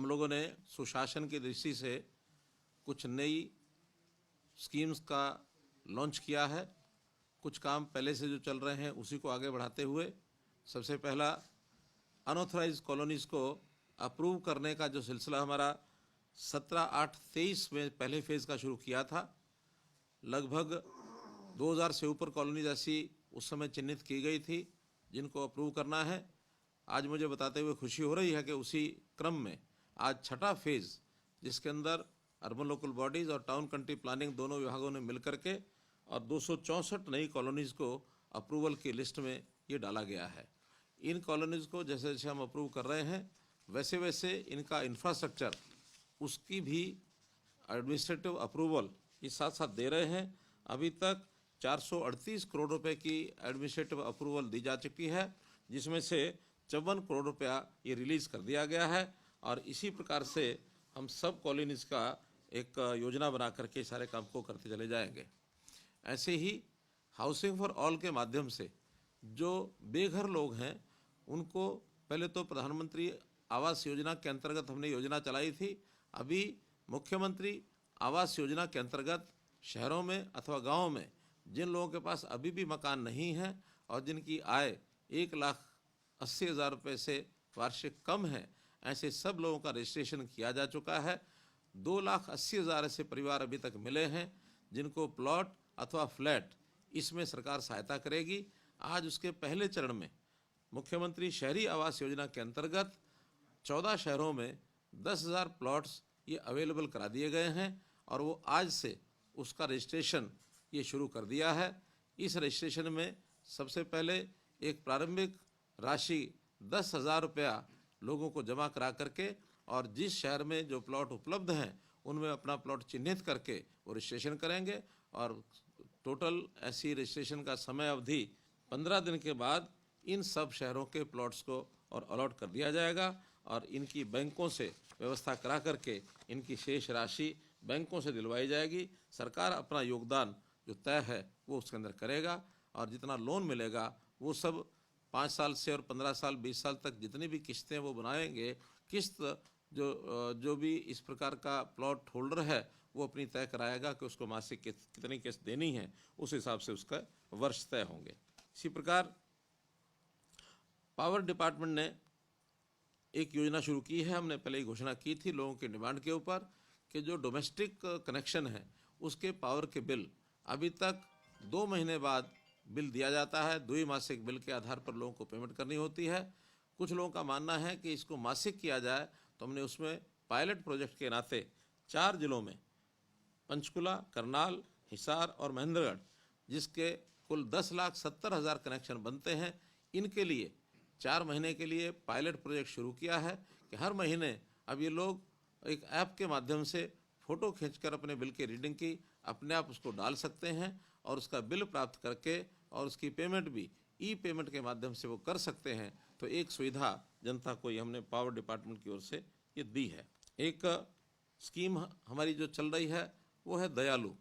लोगों ने सुशासन की दृष्टि से कुछ नई स्कीम्स का लॉन्च किया है। कुछ काम पहले से जो चल रहे हैं उसी को आगे बढ़ाते हुए सबसे पहला अनऑथराइज्ड कॉलोनीज़ को अप्रूव करने का जो सिलसिला हमारा 17/8/23 में पहले फेज़ का शुरू किया था। लगभग 2000 से ऊपर कॉलोनीज ऐसी उस समय चिन्हित की गई थी जिनको अप्रूव करना है। आज मुझे बताते हुए खुशी हो रही है कि उसी क्रम में आज छठा फेज़, जिसके अंदर अर्बन लोकल बॉडीज़ और टाउन कंट्री प्लानिंग दोनों विभागों ने मिलकर के और 264 नई कॉलोनीज़ को अप्रूवल की लिस्ट में ये डाला गया है। इन कॉलोनीज़ को जैसे जैसे हम अप्रूव कर रहे हैं वैसे वैसे इनका इंफ्रास्ट्रक्चर, उसकी भी एडमिनिस्ट्रेटिव अप्रूवल ये साथ साथ दे रहे हैं। अभी तक 438 करोड़ रुपए की एडमिनिस्ट्रेटिव अप्रूवल दी जा चुकी है, जिसमें से 54 करोड़ रुपया ये रिलीज़ कर दिया गया है। और इसी प्रकार से हम सब कॉलोनीज़ का एक योजना बना करके सारे काम को करते चले जाएंगे। ऐसे ही हाउसिंग फॉर ऑल के माध्यम से जो बेघर लोग हैं उनको पहले तो प्रधानमंत्री आवास योजना के अंतर्गत हमने योजना चलाई थी। अभी मुख्यमंत्री आवास योजना के अंतर्गत शहरों में अथवा गाँव में जिन लोगों के पास अभी भी मकान नहीं है और जिनकी आय 1,80,000 रुपये से वार्षिक कम है, ऐसे सब लोगों का रजिस्ट्रेशन किया जा चुका है। 2,80,000 ऐसे परिवार अभी तक मिले हैं जिनको प्लॉट अथवा फ्लैट इसमें सरकार सहायता करेगी। आज उसके पहले चरण में मुख्यमंत्री शहरी आवास योजना के अंतर्गत 14 शहरों में 10,000 प्लॉट्स ये अवेलेबल करा दिए गए हैं और वो आज से उसका रजिस्ट्रेशन ये शुरू कर दिया है। इस रजिस्ट्रेशन में सबसे पहले एक प्रारंभिक राशि 10,000 रुपया लोगों को जमा करा करके और जिस शहर में जो प्लॉट उपलब्ध हैं उनमें अपना प्लॉट चिन्हित करके वो रजिस्ट्रेशन करेंगे और टोटल ऐसी रजिस्ट्रेशन का समय अवधि 15 दिन के बाद इन सब शहरों के प्लॉट्स को और अलॉट कर दिया जाएगा और इनकी बैंकों से व्यवस्था करा करके इनकी शेष राशि बैंकों से दिलवाई जाएगी। सरकार अपना योगदान जो तय है वो उसके अंदर करेगा और जितना लोन मिलेगा वो सब 5 साल से और 15 साल 20 साल तक जितनी भी किस्तें वो बनाएंगे, किस्त जो भी इस प्रकार का प्लॉट होल्डर है वो अपनी तय कराएगा कि उसको मासिक कितनी किस्त देनी है, उस हिसाब से उसका वर्ष तय होंगे। इसी प्रकार पावर डिपार्टमेंट ने एक योजना शुरू की है। हमने पहले ही घोषणा की थी लोगों की डिमांड के ऊपर कि जो डोमेस्टिक कनेक्शन है उसके पावर के बिल अभी तक 2 महीने बाद बिल दिया जाता है। द्विमासिक बिल के आधार पर लोगों को पेमेंट करनी होती है। कुछ लोगों का मानना है कि इसको मासिक किया जाए, तो हमने उसमें पायलट प्रोजेक्ट के नाते 4 जिलों में पंचकुला, करनाल, हिसार और महेंद्रगढ़, जिसके कुल 10,70,000 कनेक्शन बनते हैं, इनके लिए 4 महीने के लिए पायलट प्रोजेक्ट शुरू किया है कि हर महीने अब ये लोग एक ऐप के माध्यम से फ़ोटो खींचकर अपने बिल की रीडिंग की अपने आप उसको डाल सकते हैं और उसका बिल प्राप्त करके और उसकी पेमेंट भी ई पेमेंट के माध्यम से वो कर सकते हैं। तो एक सुविधा जनता को ये हमने पावर डिपार्टमेंट की ओर से ये दी है। एक स्कीम हमारी जो चल रही है वो है दयालु।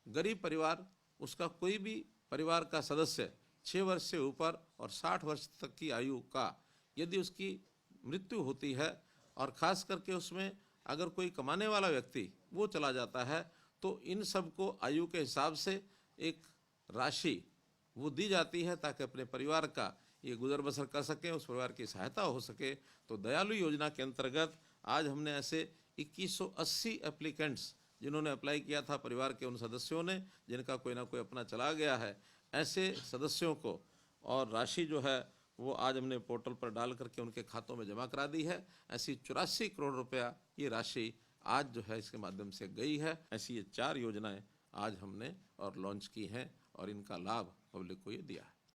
गरीब परिवार, उसका कोई भी परिवार का सदस्य 6 वर्ष से ऊपर और 60 वर्ष तक की आयु का यदि उसकी मृत्यु होती है और ख़ास करके उसमें अगर कोई कमाने वाला व्यक्ति वो चला जाता है, तो इन सब को आयु के हिसाब से एक राशि वो दी जाती है ताकि अपने परिवार का ये गुजर बसर कर सकें, उस परिवार की सहायता हो सके। तो दयालु योजना के अंतर्गत आज हमने ऐसे 2180 एप्लीकेंट्स जिन्होंने अप्लाई किया था, परिवार के उन सदस्यों ने जिनका कोई ना कोई अपना चला गया है, ऐसे सदस्यों को और राशि जो है वो आज हमने पोर्टल पर डाल करके उनके खातों में जमा करा दी है। ऐसी 84 करोड़ रुपया ये राशि आज जो है इसके माध्यम से गई है। ऐसी ये 4 योजनाएं आज हमने और लॉन्च की हैं और इनका लाभ पब्लिक को ये दिया है।